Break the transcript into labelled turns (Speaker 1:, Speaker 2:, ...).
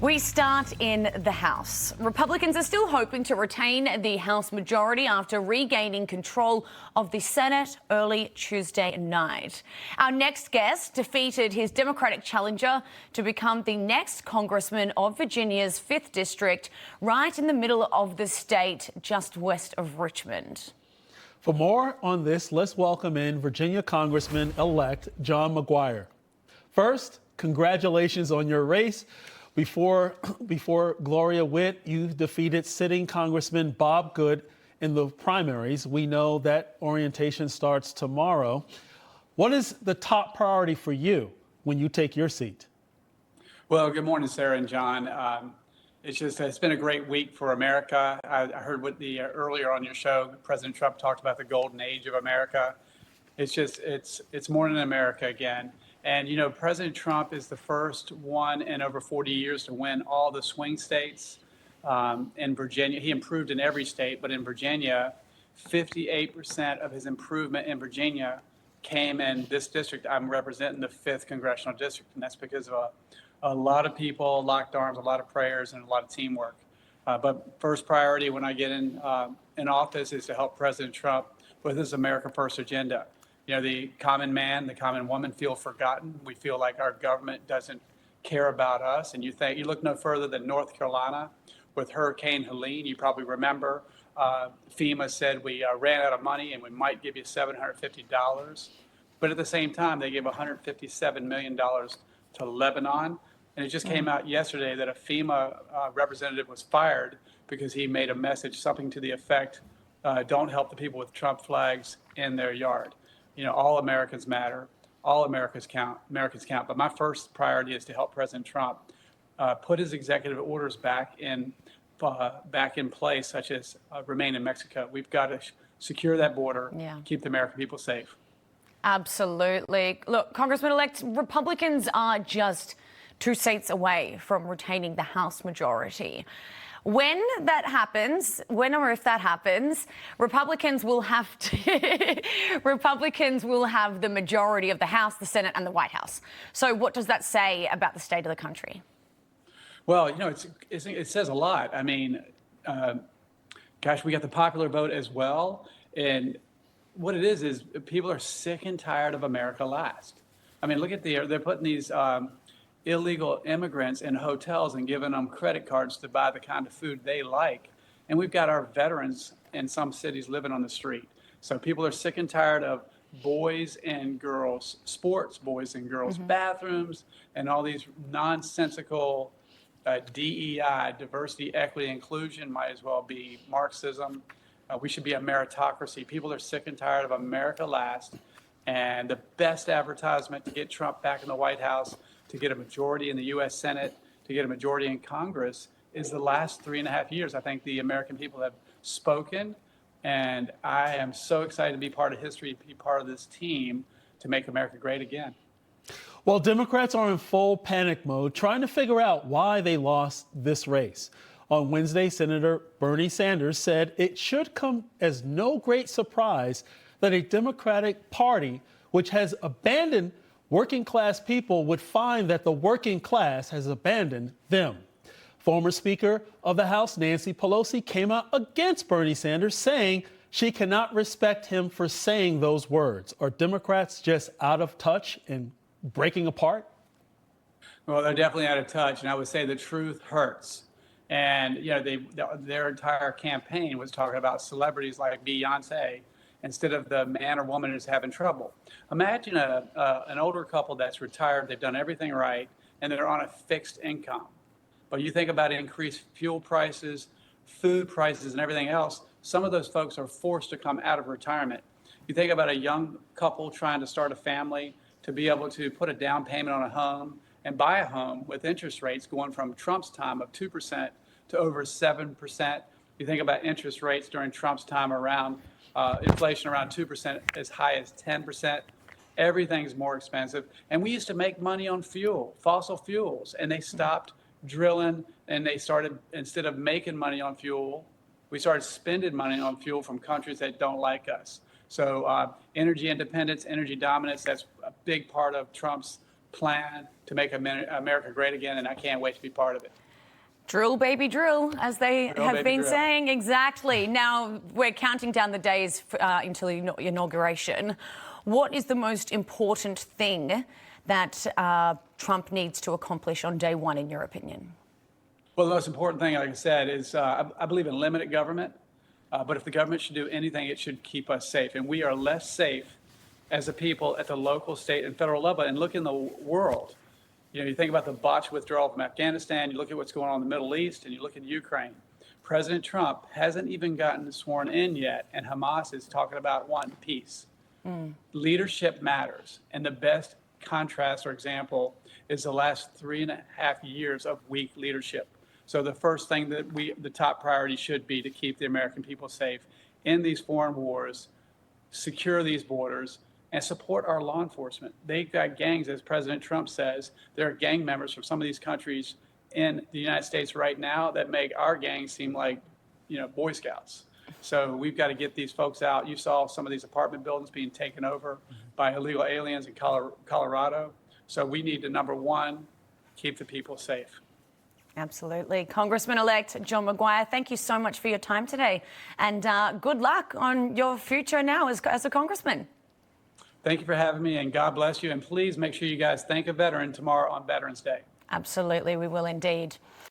Speaker 1: We start in the House. Republicans are still hoping to retain the House majority after regaining control of the Senate early Tuesday night. Our next guest defeated his Democratic challenger to become the next congressman of Virginia's 5th District, right in the middle of the state, just west of Richmond.
Speaker 2: For more on this, let's welcome in Virginia Congressman-elect John McGuire. First, congratulations on your race. Before Gloria Witt, you defeated sitting Congressman Bob Good in the primaries. We know that orientation starts tomorrow. What is the top priority for you when you take your seat?
Speaker 3: Well, good morning, Sarah and John. It's been a great week for America. I heard what earlier on your show, President Trump talked about the golden age of America. It's more than America again. And, you know, President Trump is the first one in over 40 years to win all the swing states. In Virginia, he improved in every state, but in Virginia, 58% of his improvement in Virginia came in this district. I'm representing the 5th Congressional District, and that's because of a lot of people locked arms, a lot of prayers, and a lot of teamwork. But first priority when I get in office is to help President Trump with his America First agenda. You know, the common man, the common woman feel forgotten. We feel like our government doesn't care about us. And you look no further than North Carolina with Hurricane Helene. You probably remember FEMA said we ran out of money and we might give you $750. But at the same time, they gave $157 million to Lebanon. And it just came out yesterday that a FEMA representative was fired because he made a message, something to the effect, don't help the people with Trump flags in their yard. You know, all Americans matter, all Americans count. But my first priority is to help President Trump put his executive orders back in place, such as remain in Mexico. We've got to secure that border, keep the American people safe.
Speaker 1: Absolutely. Look, Congressman-elect, Republicans are just 2 seats away from retaining the House majority. When that happens, when or if that happens, Republicans will have the majority of the House, the Senate, and the White House. So what does that say about the state of the country?
Speaker 3: Well, you know, it says a lot. I mean, gosh, we got the popular vote as well. And what it is people are sick and tired of America last. I mean, look at they're putting these illegal immigrants in hotels and giving them credit cards to buy the kind of food they like. And we've got our veterans in some cities living on the street. So people are sick and tired of boys and girls, sports boys and girls, bathrooms, and all these nonsensical DEI, diversity, equity, inclusion, might as well be Marxism. We should be a meritocracy. People are sick and tired of America last. And the best advertisement to get Trump back in the White House, to get a majority in the U.S. Senate, to get a majority in Congress, is the last 3.5 years. I think the American people have spoken, and I am so excited to be part of history, to be part of this team to make America great again.
Speaker 2: Well, Democrats are in full panic mode, trying to figure out why they lost this race. On Wednesday, Senator Bernie Sanders said it should come as no great surprise that a Democratic Party, which has abandoned working class people, would find that the working class has abandoned them. Former Speaker of the House Nancy Pelosi came out against Bernie Sanders, saying she cannot respect him for saying those words. Are Democrats just out of touch and breaking apart?
Speaker 3: Well, they're definitely out of touch, and I would say the truth hurts. And you know, their entire campaign was talking about celebrities like Beyonce, instead of the man or woman who's having trouble. Imagine an older couple that's retired, they've done everything right, and they're on a fixed income. But you think about increased fuel prices, food prices, and everything else, some of those folks are forced to come out of retirement. You think about a young couple trying to start a family, to be able to put a down payment on a home and buy a home with interest rates going from Trump's time of 2% to over 7%. You think about interest rates during Trump's time around inflation around 2%, as high as 10%. Everything's more expensive. And we used to make money on fuel, fossil fuels, and they stopped drilling, and they started, instead of making money on fuel, we started spending money on fuel from countries that don't like us. So energy independence, energy dominance, that's a big part of Trump's plan to make America great again, and I can't wait to be part of it.
Speaker 1: Drill, baby, drill, as they have been
Speaker 3: drill.
Speaker 1: saying. Exactly. Now, we're counting down the days until the inauguration. What is the most important thing that Trump needs to accomplish on day one, in your opinion?
Speaker 3: Well, the most important thing, like I said, is I believe in limited government. But if the government should do anything, it should keep us safe. And we are less safe as a people at the local, state, and federal level. And look in the world. You think about the botched withdrawal from Afghanistan, you look at what's going on in the Middle East, and you look at Ukraine. President Trump hasn't even gotten sworn in yet, and Hamas is talking about wanting peace. Leadership matters. And the best contrast or example is the last 3.5 years of weak leadership. So the first thing that the top priority should be to keep the American people safe in these foreign wars, secure these borders, and support our law enforcement. They've got gangs, as President Trump says. There are gang members from some of these countries in the United States right now that make our gangs seem like, Boy Scouts. So we've got to get these folks out. You saw some of these apartment buildings being taken over by illegal aliens in Colorado. So we need to, number one, keep the people safe.
Speaker 1: Absolutely. Congressman-elect John McGuire, thank you so much for your time today. And good luck on your future now as a congressman.
Speaker 3: Thank you for having me, and God bless you. And please make sure you guys thank a veteran tomorrow on Veterans Day.
Speaker 1: Absolutely, we will indeed.